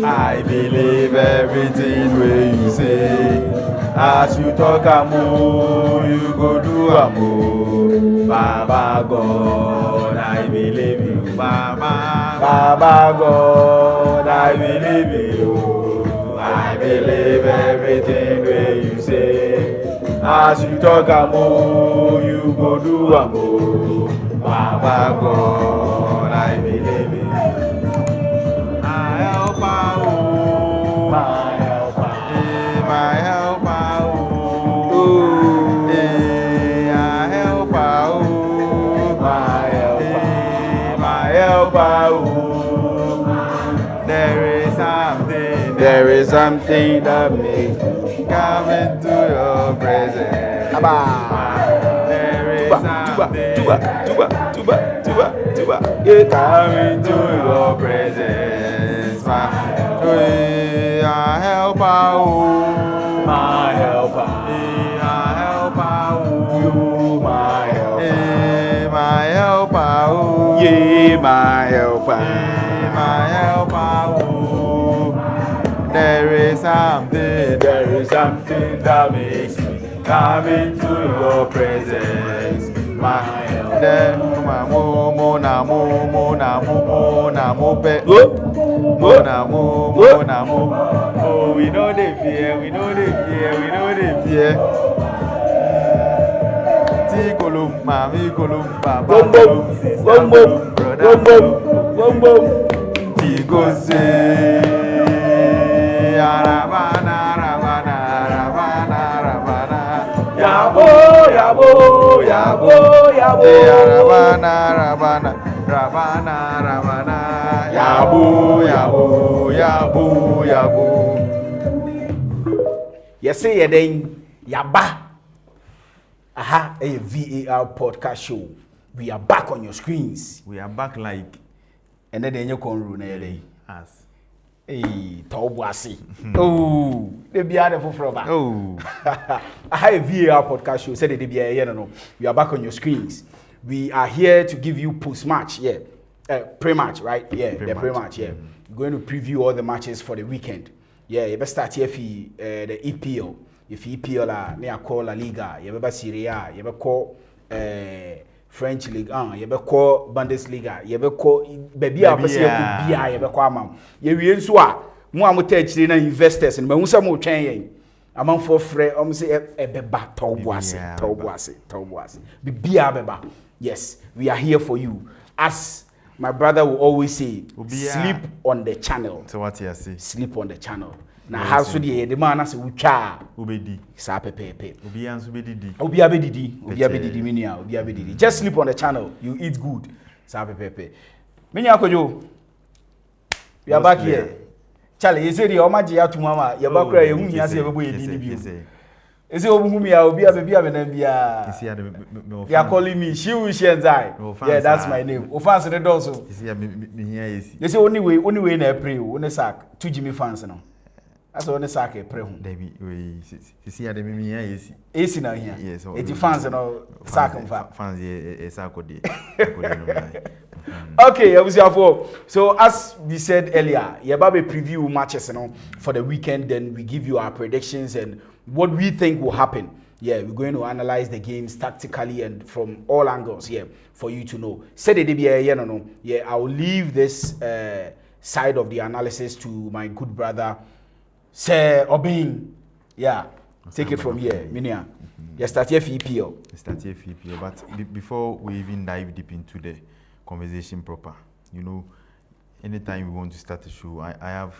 I believe everything when you say. As you talk amo, you go do amo. Baba God, I believe you. Baba God, I believe you. I believe everything when you say. As you talk amo, you go do amo. Baba God, I believe you. My helper, oh, my helper, my helper, oh, my helper, oh, my helper, oh. There is something that makes me come into your presence. There is something. You come into your presence, my helper, oh, my helper, my helper, oh, my helper, my helper, oh, yeah, my helper, my helper, oh. There is something that makes me come into your presence. Oh, we know the fear. Tikolum, mami kolum, papa kolum, sister kolum, brother kolum, Tigose, Arabana, Yabo, Yabo. You say you then Yaba. Aha, a VAR podcast show. We are back on your screens. We are back like, and then you can run us. Hey, Taubuasi. Oh, they be out of from that. Oh, I have a VAR podcast show. Said they be a no. We are back on your screens. We are here to give you post-match, pre-match, right? Yeah, the pre-match, yeah. We're going to preview all the matches for the weekend. Yeah, you better start here for the EPL. If EPL near call La Liga, you better Serie A, you better call French League, you better call Bundesliga, you better call baby you better call amam. You will so mo amotech na investors and me mo twen amam for free say beba tawboase bibia beba. Yes, we are here for you. As my brother will always say, sleep on the channel. So what you say? Sleep on the channel. Now how so the man as ucha ubedi sa pepe obi anso bedidi minia obi abedidi. Just sleep on the channel, you eat good sa pepe minia kojo. We are back here. Charlie, you say the omaji atu mama ya bakra ye hu hia se bebo ye dini bi. Ese obuhumi ya obi abebi abenambia. They are calling me Shienzai. Yeah, that's my name. Offense the door so. They say only way na pray, only sack 2 Jimmy fans no. That's only sack e pray hu. David we see ya dem me here AC na here. Yes. It fans no sack fans e sack odi. Okay, so as we said earlier, you have a preview matches for the weekend, then we give you our predictions and what we think will happen. Yeah, we're going to analyze the games tactically and from all angles, for you to know. Yeah, I'll leave this side of the analysis to my good brother, Sir Obin. Yeah, take it from here, Minia. You start here for EPL. But before we even dive deep into the conversation proper, anytime we want to start a show, I have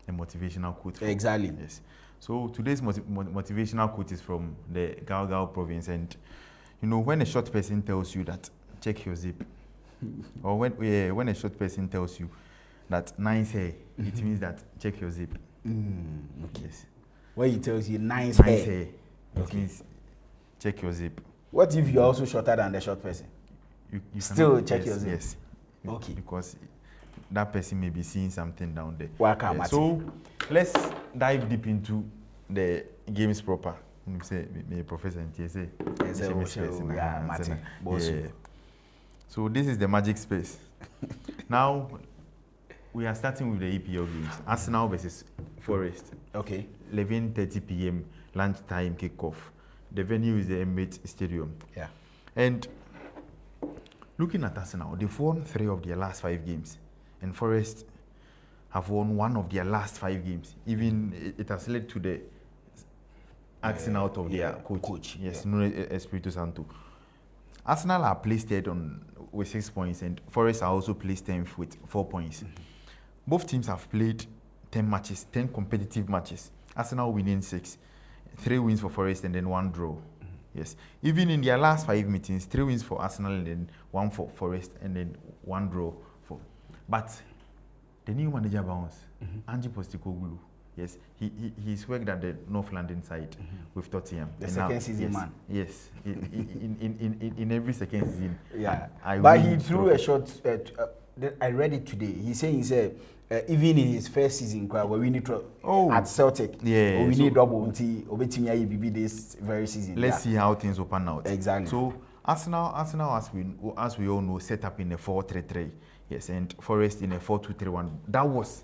a motivational quote. Exactly. Yes. So today's motivational quote is from the Gao province, and when a short person tells you that check your zip, or when a short person tells you that nice hair, it means that check your zip. Okay. Yes. When he tells you nice hair, it means check your zip. What if you're also shorter than the short person? You still check your zip. Yes. Okay. Because that person may be seeing something down there. Welcome. So let's dive deep into the games proper. Say me professor in TSA. Yeah. So this is the magic space. Now we are starting with the EPL games. Arsenal versus Forest. Okay. 11:30 p.m. lunchtime kickoff. The venue is the Emirates Stadium. Yeah. And looking at Arsenal, they've won 3 of their last 5 games, and Forest have won 1 of their last 5 games. Even it has led to the axing out of their coach. Yes, Nuno Espirito Santo. Arsenal are placed third with 6 points, and Forest are also placed 10th with 4 points. Both teams have played 10 matches, 10 competitive matches. Arsenal winning 6, 3 wins for Forest, and then 1 draw. Yes. Even in their last 5 meetings, 3 wins for Arsenal, and then 1 for Forest, and then 1 draw for. But the new manager bounce, Ange Postecoglou. Yes, he's worked at the North London side with Tottenham. The second season man. Yes, in every second season. Yeah, but he threw a shot. I read it today. He said even in his first season, we need to at Celtic. Yeah, we need double this very season. Let's see how things open out. Exactly. So Arsenal, as we all know, set up in a 4-3-3. Yes, and Forest in a 4-2-3-1. That was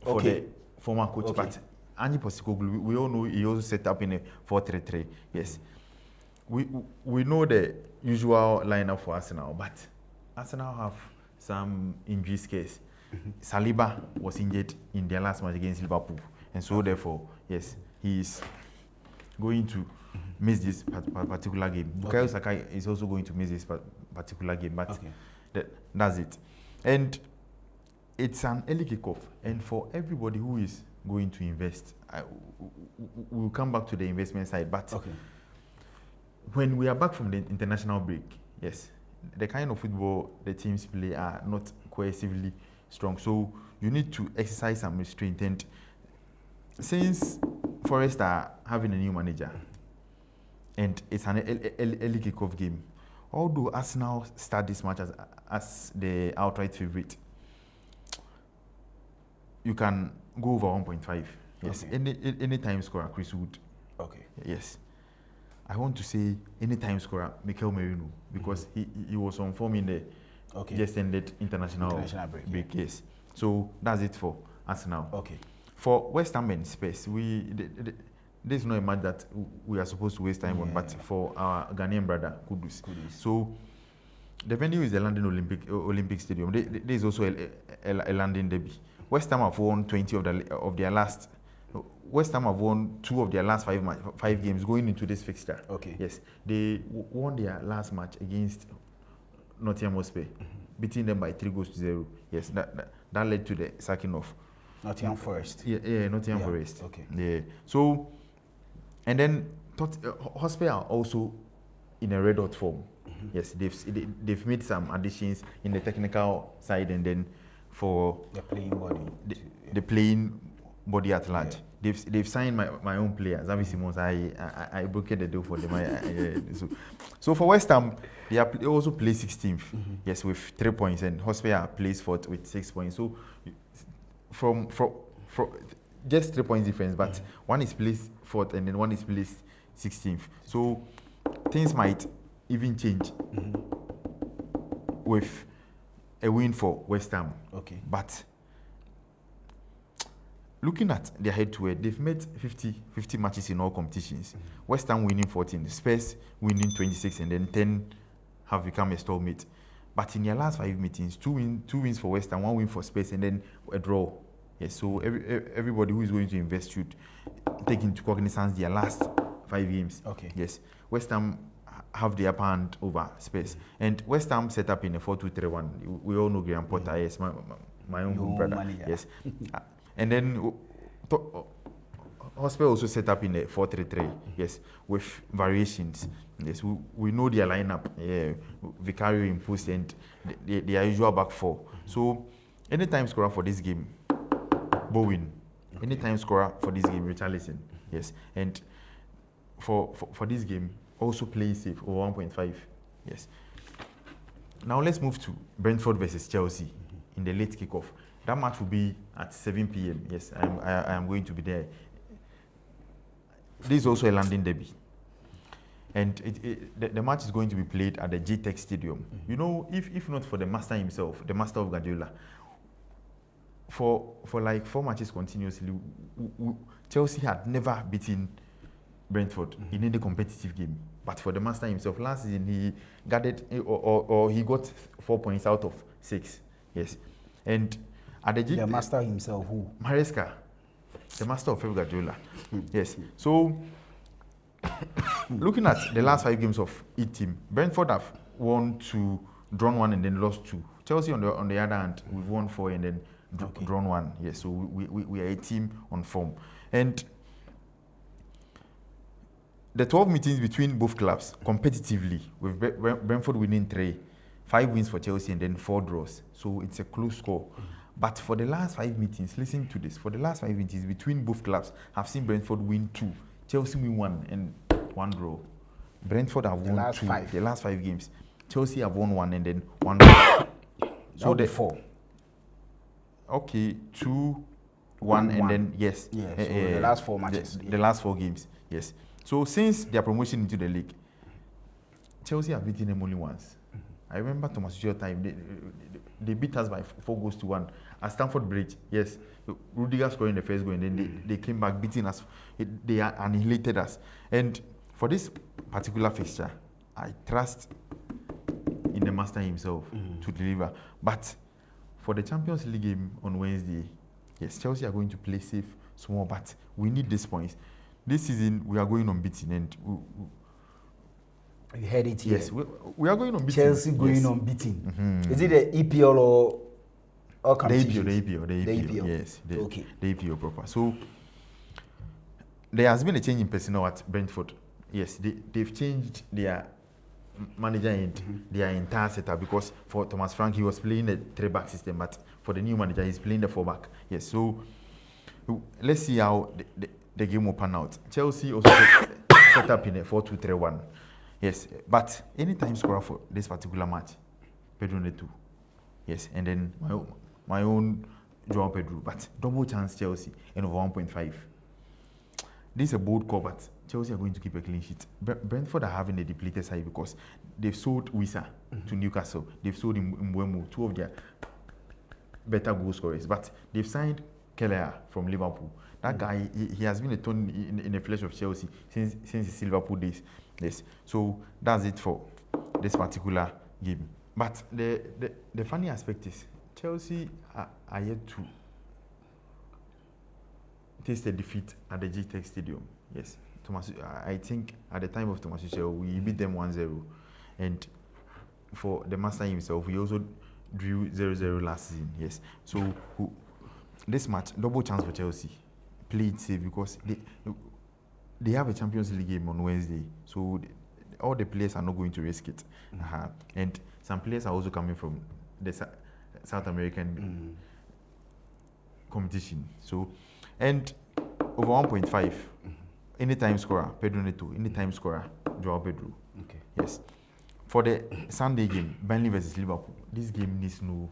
for the former coach, but Ange Postecoglou, we all know he also set up in a 4-3-3. Yes, we know the usual lineup for Arsenal, but Arsenal have some injury scares. Saliba was injured in their last match against Liverpool, and so therefore, yes, he is going to miss this particular game. Bukayo Saka is also going to miss this particular game, but that's it. And it's an early kickoff, and for everybody who is going to invest, we'll come back to the investment side, but when we are back from the international break, yes, the kind of football the teams play are not cohesively strong, so you need to exercise some restraint. And since Forest are having a new manager, and it's an early kickoff game, although Arsenal start this match as the outright favorite, you can go over 1.5. Yes, any time scorer, Chris Wood. Okay. Yes, I want to say any time scorer, Mikel Merino, because he was on form in the just ended international break. Yes, so that's it for Arsenal. Okay. For West Ham and Spurs, there's no match that we are supposed to waste time on, but for our Ghanaian brother, Kudus. So the venue is the London Olympic Stadium. There is also a London derby. West Ham have won 20 of their last. West Ham have won 2 of their last 5 games going into this fixture. Okay. Yes, they won their last match against Nottingham Hotspur, beating them by 3-0. Yes, that led to the sacking of Nottingham Forest. Yeah, Nottingham Forest. Okay. Yeah. So, and then Hotspur are also in a red hot form. Yes, they've made some additions in the technical side, and then for the playing body, the playing body at large. Yeah. They've signed my own player, Xavi Simons. I broke the deal for them. So for West Ham, they also play 16th. Yes, with 3 points, and Hotspur plays 4th with 6 points. So from just 3 points difference, but one is placed 4th and then one is placed 16th. So things might even change with a win for West Ham. Okay. But looking at their head-to-head, they've made 50 matches in all competitions. West Ham winning 14, Spurs winning 26, and then 10 have become a stalemate. But in their last 5 meetings, two wins for West Ham, 1 win for Spurs, and then a draw. Yes, so everybody who is going to invest should take into cognizance their last 5 games. Okay. Yes, West Ham have the upper hand over Spurs, and West Ham set up in a 4-2-3-1. We all know Graham Potter. Yes, my own brother. Manager. Yes. And then Hotspur also set up in a 4-3-3, yes, with variations. Yes, we know their lineup. Yeah, Vicario in post and their usual back 4. So, anytime scorer for this game, Bowen. Okay. Anytime scorer for this game, Richarlison. Yes, and for this game, also play safe over 1.5. Yes. Now let's move to Brentford versus Chelsea in the late kickoff. That match will be at 7 p.m. Yes, I am going to be there. This is also a London derby. And the match is going to be played at the GTEC Stadium. You know, if not for the master himself, the master of Guardiola, for like 4 matches continuously, Chelsea had never beaten Brentford in any competitive game. But for the master himself, last season he gathered or he got 4 points out of 6. Yes, and at the master himself, who? Maresca, the master of Pep Guardiola. Yes. So looking at the last 5 games of each team, Brentford have won 2, drawn 1, and then lost 2. Chelsea on the other hand, we've won 4 and then drawn 1. Yes. So we are a team on form, and the 12 meetings between both clubs competitively, with Brentford winning 3, 5 wins for Chelsea, and then 4 draws. So it's a close score. But for the last 5 meetings, listen to this. For the last 5 meetings between both clubs, I've seen Brentford win 2, Chelsea win 1, and 1 draw. Brentford have won 2 the last 5 games. Chelsea have won 1 and then 1 draw. So the 4. Okay, 2, 1, and then yes. Yeah. So the last 4 matches. The last 4 games. Yes. So since their promotion into the league, Chelsea have beaten them only once. I remember Thomas Tuchel time. They beat us by 4-1 at Stamford Bridge. Yes, Rudiger scoring the first goal, and then they came back beating us. They annihilated us. And for this particular fixture, I trust in the master himself to deliver. But for the Champions League game on Wednesday, yes, Chelsea are going to play safe, small, but we need these points. This season, we are going unbeaten, and you heard it here. Yes, we are going unbeaten. Chelsea going unbeaten. Is it the EPL or competitions? The EPL. Yes, the EPL proper. So there has been a change in personnel at Brentford. Yes, they've changed their manager and their entire setup, because for Thomas Frank, he was playing the 3-back system, but for the new manager, he's playing the 4-back. Yes, so let's see how the game will pan out. Chelsea also set up in a 4-2-3-1. Yes, but anytime scorer for this particular match, Pedro Neto. Yes, and then my own João Pedro, but double chance Chelsea and over 1.5. This is a bold call, but Chelsea are going to keep a clean sheet. Brentford are having a depleted side because they've sold Wissa to Newcastle. They've sold Mbeumo, 2 of their better goal scorers, but they've signed Keller from Liverpool. That guy, he has been a thorn in the flesh of Chelsea since his Liverpool days. Yes, so that's it for this particular game. But the funny aspect is Chelsea are yet to taste a defeat at the GTEC Stadium. Yes, I think at the time of Thomas Tuchel, we beat them 1-0, and for the master himself, we also drew 0-0 last season. Yes, so this match, double chance for Chelsea. Play it safe because they have a Champions League game on Wednesday, so all the players are not going to risk it. And some players are also coming from the South American competition. So, and over 1.5, anytime scorer, Pedro Neto, anytime scorer, João Pedro. Okay. Yes. For the Sunday game, Burnley versus Liverpool, this game needs no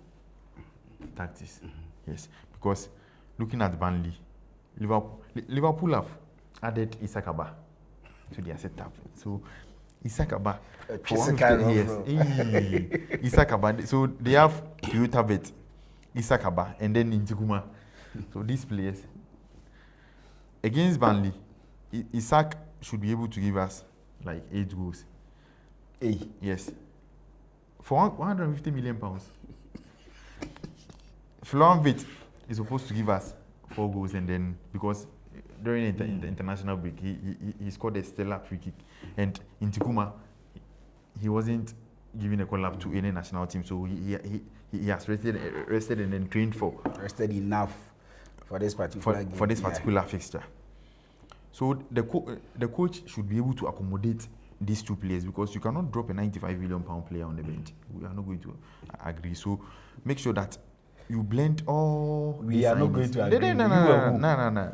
tactics. Yes, because looking at Burnley, Liverpool have added Isakaba to their setup. So Isakaba, Isakaba. So they have Toyota Isakaba, and then Intikuma. So these players against Burnley, Isak should be able to give us like 8 goals. Yes, for 150 million pounds. Florian Wirtz is supposed to give us 4 goals, and then because during the international break, he scored a stellar free kick, and in Tikuma, he wasn't giving a call up to any national team, so he has rested and then trained for rested enough for this particular game. For this particular fixture. So the coach should be able to accommodate these 2 players, because you cannot drop a 95 million pound player on the bench. We are not going to agree. So make sure that you blend all. We are not going to agree. No.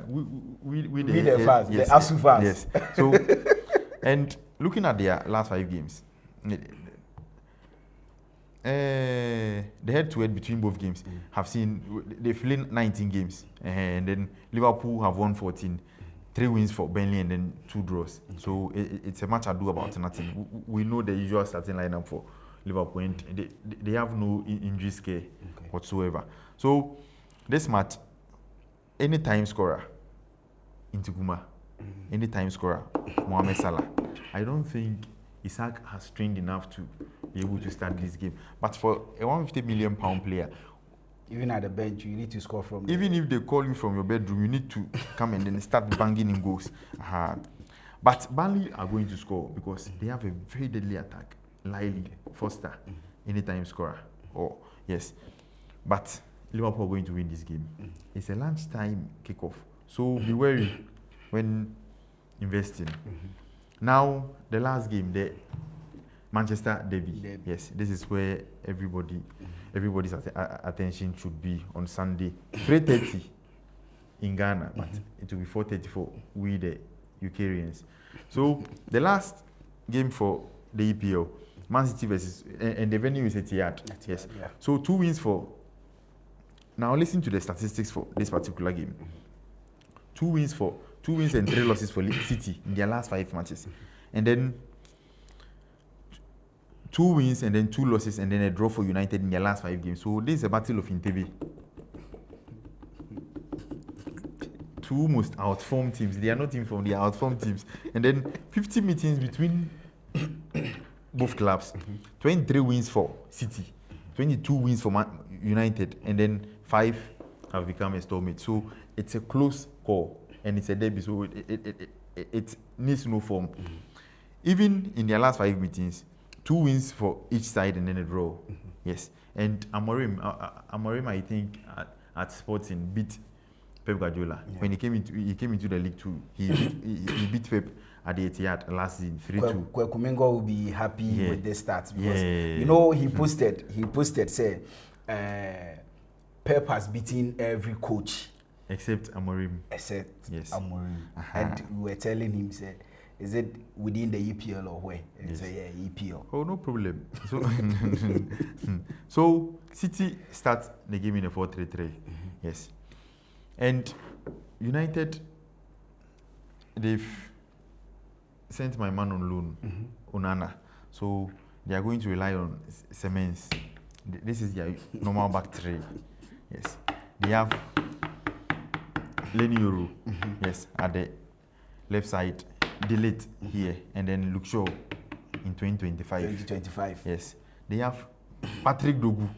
We the fans, the ASU fans. Yes. So, and looking at their last 5 games, the head-to-head between both games have seen they've played 19 games, and then Liverpool have won 14. 3 wins for Burnley and then 2 draws. So it's a match ado about nothing. We know the usual starting lineup for Liverpool, and they have no injury scare whatsoever. So this match, any time scorer, Intiguma, any time scorer, Mohamed Salah. I don't think Isaac has trained enough to be able to start this game. But for a £150 million player, even at the bench, you need to score from there. Even if they call you from your bedroom, you need to come and then start banging in goals. But Burnley are going to score because they have a very deadly attack. Lily, Foster, anytime scorer. Oh, yes. But Liverpool are going to win this game. It's a lunchtime kickoff. So be wary when investing. Now, the last game, the Manchester Derby. Yes, this is where everybody's attention should be on Sunday. 3:30 in Ghana, but it will be 4:30 for we the UKrians. So the last game for the EPL, Man City versus and the venue is Etihad. Yes. Yeah. So 2 wins for. Now listen to the statistics for this particular game. 2 wins and 3 losses for City in their last 5 matches, and then 2 wins and then 2 losses and then a draw for United in their last 5 games. So this is a battle of Entebbe. 2 most outformed teams. They are not informed, they are outformed teams. And then 50 meetings between both clubs. 23 wins for City, 22 wins for United, and then 5 have become a stalemate. So it's a close call and it's a derby. So it needs no form. Even in their last 5 meetings, 2 wins for each side and then a draw. Yes. And Amorim, I think, at Sporting beat Pep Guardiola. Yeah. When he came into the League 2, he beat Pep at the Etihad last season 3-2. Kwekumengo will be happy with this stats because you know he posted say Pep has beaten every coach except Amorim. Amorim. And we were telling him say, is it within the EPL or where? And he said, yeah, EPL. Oh, no problem. So City starts the game in a 4-3-3. Yes. And United, they've sent my man on loan, Onana. So they are going to rely on Siemens. This is their normal back three. Yes. They have Lenny Yoro, yes, at the left side. Delete here, and then Luke Shaw in 2025. Yes. They have Patrick Dogu.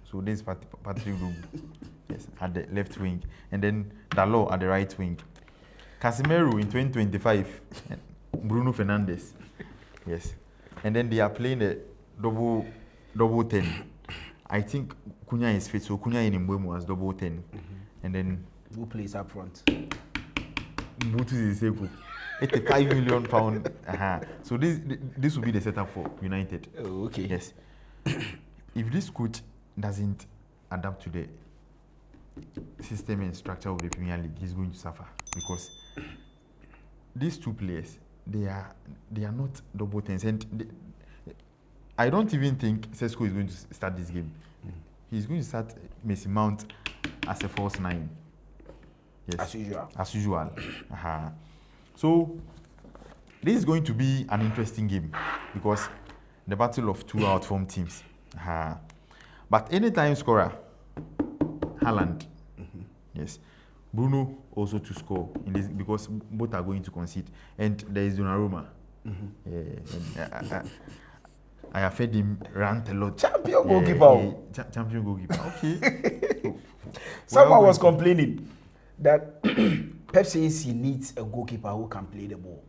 So this is Patrick Dogu. Yes, at the left wing. And then Dalot at the right wing. Casemiro in 2025. Bruno Fernandes. Yes. And then they are playing the double 10. I think Cunha is fit, so Cunha in Mbeumo as double 10. And then who plays up front? Butu Sissoko. £85 million. So this will be the setup for United. Oh, okay. Yes. If this coach doesn't adapt to the system and structure of the Premier League, he's going to suffer because these 2 players, they are not double tens, and I don't even think Sesko is going to start this game. He's going to start Mason Mount as a false 9. Yes. As usual. So this is going to be an interesting game because the battle of 2 outformed teams. But anytime scorer, Haaland. Yes. Bruno also to score in this because both are going to concede. And there is Donnarumma. I have heard him rant a lot. Champion goalkeeper. Champion goalkeeper. Okay. Someone was complaining that Pep says he needs a goalkeeper who can play the ball.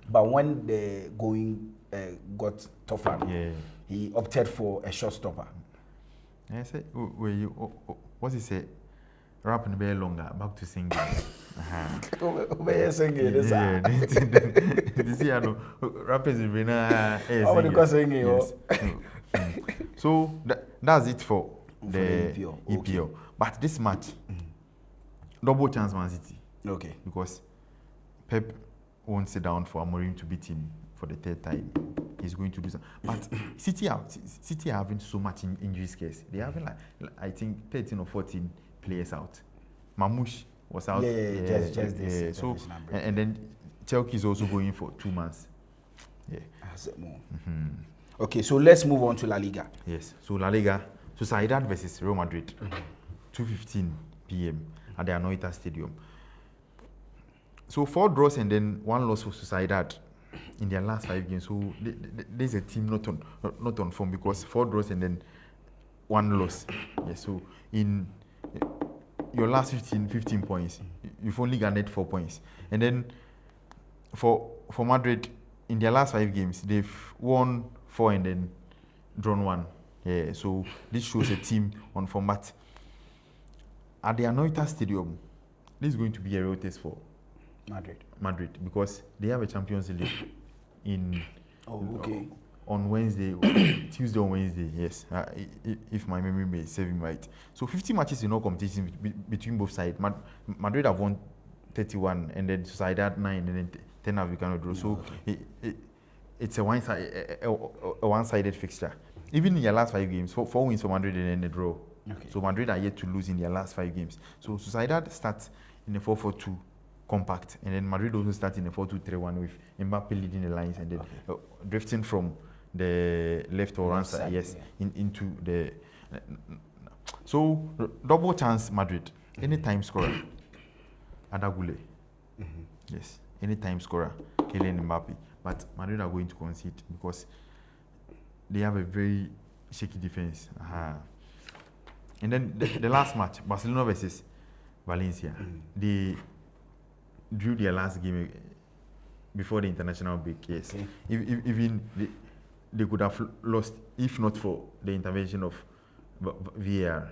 But when the going got tougher, he opted for a shot-stopper. I said, what's he say? Rap and be longer, back to singing. Singing. This year, no, rappers is been singing. So that's it for the EPL. Okay. But this match, double chance Man City. Okay. Because Pep won't sit down for Amorim to beat him for the 3rd time. He's going to do something. But City are having so much injury scares. They are having I think 13 or 14 players out. Mamouche was out. Just this. So and then Chelsea is also going for 2 months. Yeah. Okay, so let's move on to La Liga. Yes. So La Liga, Sociedad versus Real Madrid. 2:15 p.m. at the Anoita Stadium. So 4 draws and then 1 loss for Sociedad in their last 5 games. So there's a team not on form because 4 draws and then 1 loss. Yeah, so in your last 15 points, you've only garnered 4 points. And then for Madrid, in their last 5 games, they've won 4 and then drawn 1. Yeah, so this shows a team on form. But at the Anoita Stadium, this is going to be a real test for Madrid because they have a Champions League on Wednesday, Tuesday or Wednesday. Yes, if my memory may serve me right. So 50 matches in all competitions between both sides. Madrid have won 31, and then Sociedad 9, and then 10 have become a draw. So it's a one-sided fixture. Even in their last 5 games, 4 wins for Madrid and then a draw. Okay. So Madrid are yet to lose in their last 5 games. So Sociedad starts in a 4-4-2 compact, and then Madrid also starts in a 4-2-3-1 with Mbappe leading the lines and then drifting from the left or right side, yes, yeah, into the. So double chance Madrid, anytime scorer, Adagule, yes, anytime scorer, Kylian Mbappe. But Madrid are going to concede because they have a very shaky defense. And then the last match, Barcelona versus Valencia, they drew their last game before the international break. Yes, okay. Even they could have lost if not for the intervention of VAR.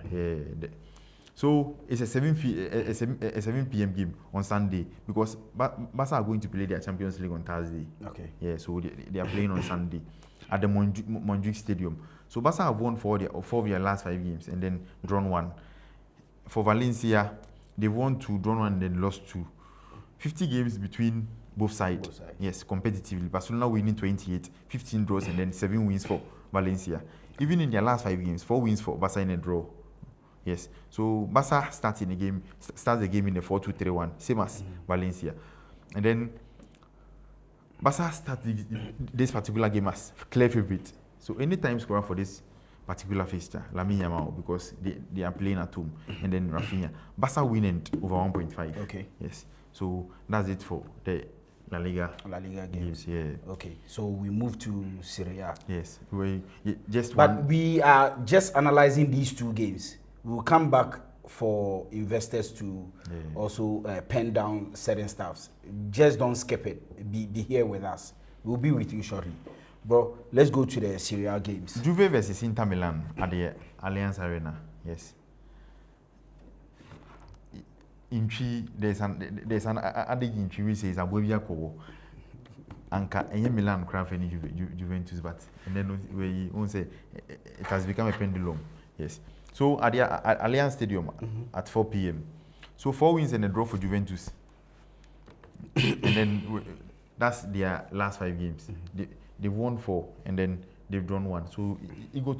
So it's a 7 p.m. game on Sunday because Barca are going to play their Champions League on Thursday. Okay. Yeah, so they are playing on Sunday at the Montjuic Stadium. So Barca have won 4 of their last 5 games and then drawn 1. For Valencia, they won 2, drawn 1, and then lost 2. 50 games between both sides. Yes, competitively. Barcelona winning 28, 15 draws, and then 7 wins for Valencia. Even in their last 5 games, 4 wins for Barca and a draw. Yes. So Barca starts the game in a 4-2-3-1, same as Valencia. And then Barca starts this particular game as clear favorite. So anytime scorer for this particular fixture, Lamine Yamal, because they are playing at home, and then Rafinha. Barca winning over 1.5. Okay. Yes. So that's it for the La Liga games. Yeah. Okay. So we move to Serie A. Yes. But we are just analyzing these 2 games. We'll come back for investors to also pen down certain stuffs. Just don't skip it. Be here with us. We'll be with you shortly. Bro, let's go to the Serie A games. Juve versus Inter Milan at the Allianz Arena. Yes. There's an adage in Chi which says Abovia Kowo. Anka Enye Milan craft any Juventus, but and then we won't say it has become a pendulum. Yes. So at the Allianz Stadium at 4 p.m. So 4 wins and a draw for Juventus. And then that's their last 5 games. They've won 4 and then they've drawn 1. So Igor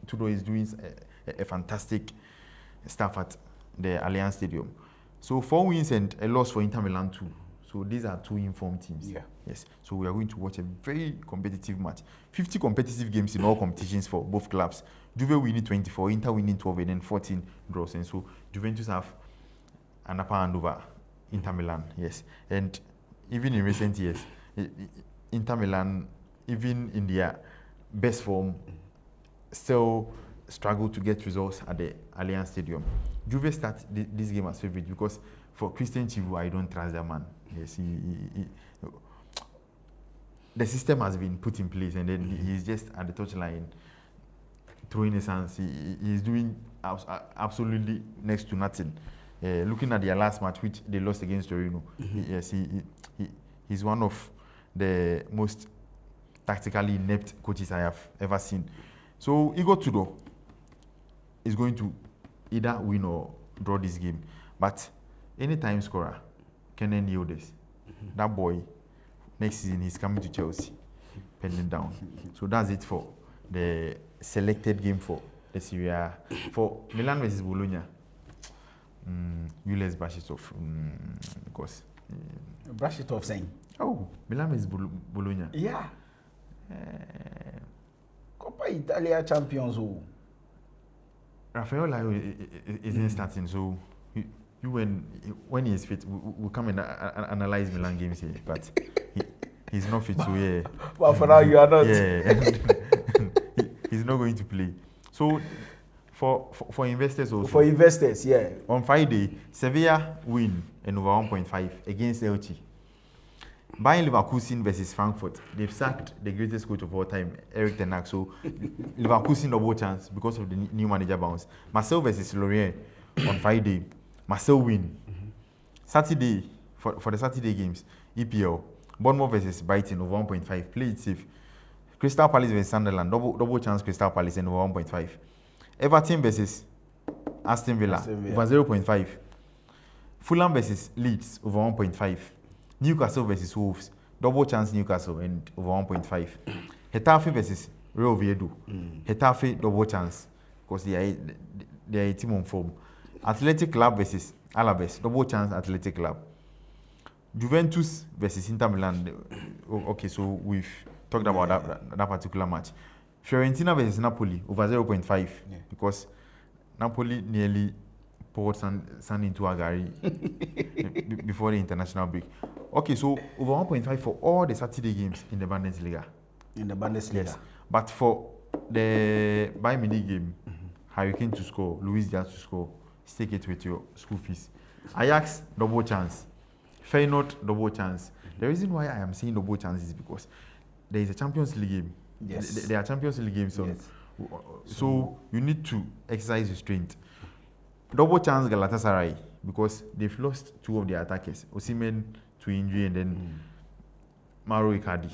Tudor is doing a fantastic stuff at the Allianz Stadium. So 4 wins and a loss for Inter Milan too. So these are 2 informed teams. Yeah. Yes. So we are going to watch a very competitive match. 50 competitive games in all competitions for both clubs. Juve winning 24, Inter winning 12, and then 14 draws. And so Juventus have an upper hand over Inter Milan. Yes. And even in recent years, Inter Milan, even in their best form, still struggle to get results at the Allianz Stadium. Juve start this game as favorite because for Christian Chivu, I don't trust that man. Yes, the system has been put in place, and then he's just at the touchline throwing his hands. He's doing absolutely next to nothing. Looking at their last match, which they lost against Torino, he's one of the most tactically inept coaches I have ever seen. So Igor Tudor is going to either win or draw this game. But anytime scorer, Kenan Yildiz, that boy, next season he's coming to Chelsea, pending down. So that's it for the selected game for the Serie A. For Milan versus Bologna, Julius Brashitov, because... Brashitov saying? Oh, Milan versus Bologna. Yeah. Coppa Italia champions. Rafael Lyon isn't starting, so you when he is fit, we'll come and analyze Milan games here. But he's not fit, so yeah. But for now, you are not. Yeah, he's not going to play. So for investors also. For investors, yeah. On Friday, Sevilla win and over 1.5 against Elche. Bayern Leverkusen versus Frankfurt. They've sacked the greatest coach of all time, Erik ten Hag. So Leverkusen double chance because of the new manager bounce. Marseille versus Lorient on Friday. Marseille win. Saturday, for the Saturday games, EPL. Bournemouth versus Brighton over 1.5. Play it safe. Crystal Palace versus Sunderland. Double chance Crystal Palace and over 1.5. Everton versus Aston Villa over 0.5. Fulham versus Leeds over 1.5. Newcastle versus Wolves, double chance Newcastle and over 1.5. Getafe versus Real Oviedo. Getafe double chance because they are a team on form. Athletic Club versus Alaves, double chance Athletic Club. Juventus versus Inter Milan. Okay, so we've talked about that particular match. Fiorentina versus Napoli over 0.5 because Napoli nearly poured sand into Agari before the international break. Okay, so over 1.5 for all the Saturday games in the Bundesliga. In the Bundesliga. Yes. But for the Bayern Munich game, Harry Kane to score, Luis Diaz to score, stake it with your school fees. Ajax, double chance. Feyenoord, double chance. The reason why I am saying double chance is because there is a Champions League game. Yes. There are Champions League games. So you need to exercise restraint. Double chance Galatasaray because they've lost two of their attackers, Osimhen to injury and then Mauro Icardi.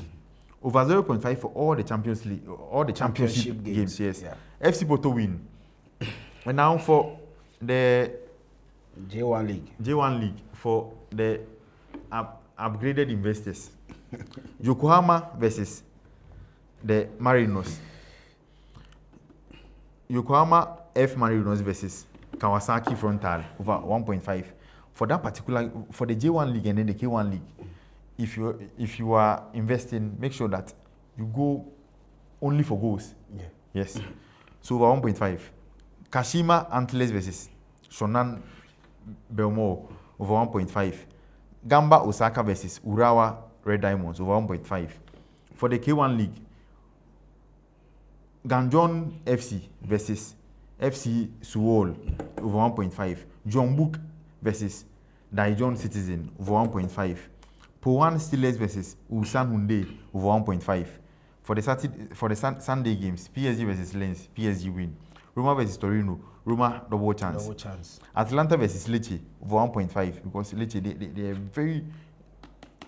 Over 0.5 for all the Champions League, all the championship games. Yes. Yeah. FC Porto win. And now for the J1 League for the upgraded investors. Yokohama versus the Marinos. Yokohama F Marinos versus Kawasaki Frontal over 1.5 for that particular for the J1 League and then the K1 League. If you are investing, make sure that you go only for goals. Yeah. Yes. So over 1.5. Kashima Antlers versus Shonan Belmore over 1.5. Gamba Osaka versus Urawa Red Diamonds over 1.5. For the K1 League, Ganjon FC versus FC Suwol over 1.5. Jeonbuk versus Daejeon Citizen over 1.5. Powan Steelers versus Ulsan Hyundai over 1.5. For the Sunday games, PSG versus Lens, PSG win. Roma versus Torino, Roma double chance. Atlanta versus Lecce over 1.5 because Lecce they are very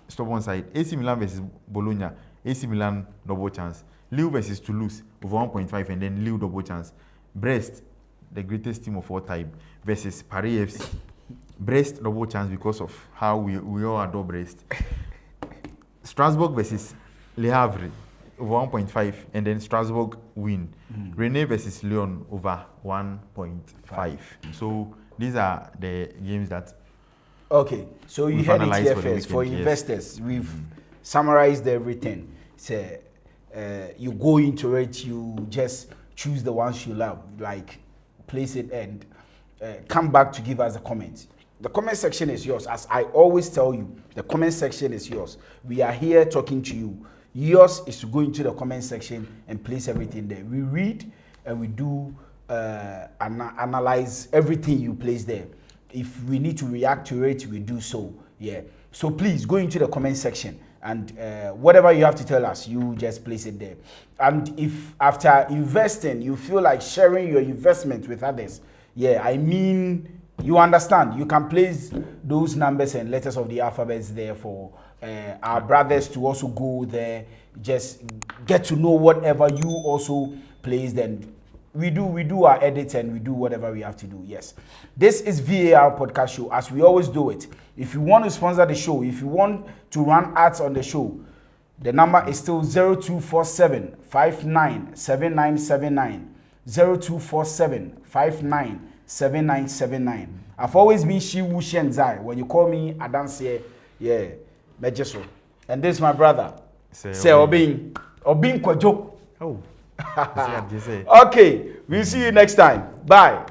stubborn side. AC Milan versus Bologna, AC Milan double chance. Lille versus Toulouse over 1.5 and then Lille double chance. Brest, the greatest team of all time, versus Paris FC. Brest double chance because of how we all adore Brest. Strasbourg versus Le Havre over 1.5 and then Strasbourg win. Rennes versus Lyon over 1.5. So these are the games that. Okay, so you heard it here first. For investors, we've summarized everything. So, you go into it, you just choose the ones you love, like place it and come back to give us a comment. The comment section is yours. As I always tell you, the comment section is yours. We are here talking to you. Yours is to go into the comment section and place everything there. We read and we do analyze everything you place there. If we need to react to it, we do so. Yeah. So please go into the comment section and whatever you have to tell us, you just place it there. And if after investing, you feel like sharing your investment with others, yeah, I mean, you understand, you can place those numbers and letters of the alphabets there for our brothers to also go there, just get to know whatever you also placed, and we do our edits and we do whatever we have to do. Yes, this is VAR podcast show, as we always do it. If you want to sponsor the show, if you want to run ads on the show, the number is still 0247 597979 0247 597979. I've always been Shi Wu Shen Zai. When you call me, I dance here. Yeah, Mejeso. And this is my brother. Say Obin Kwajo. Oh. Just say. Okay, we'll see you next time. Bye.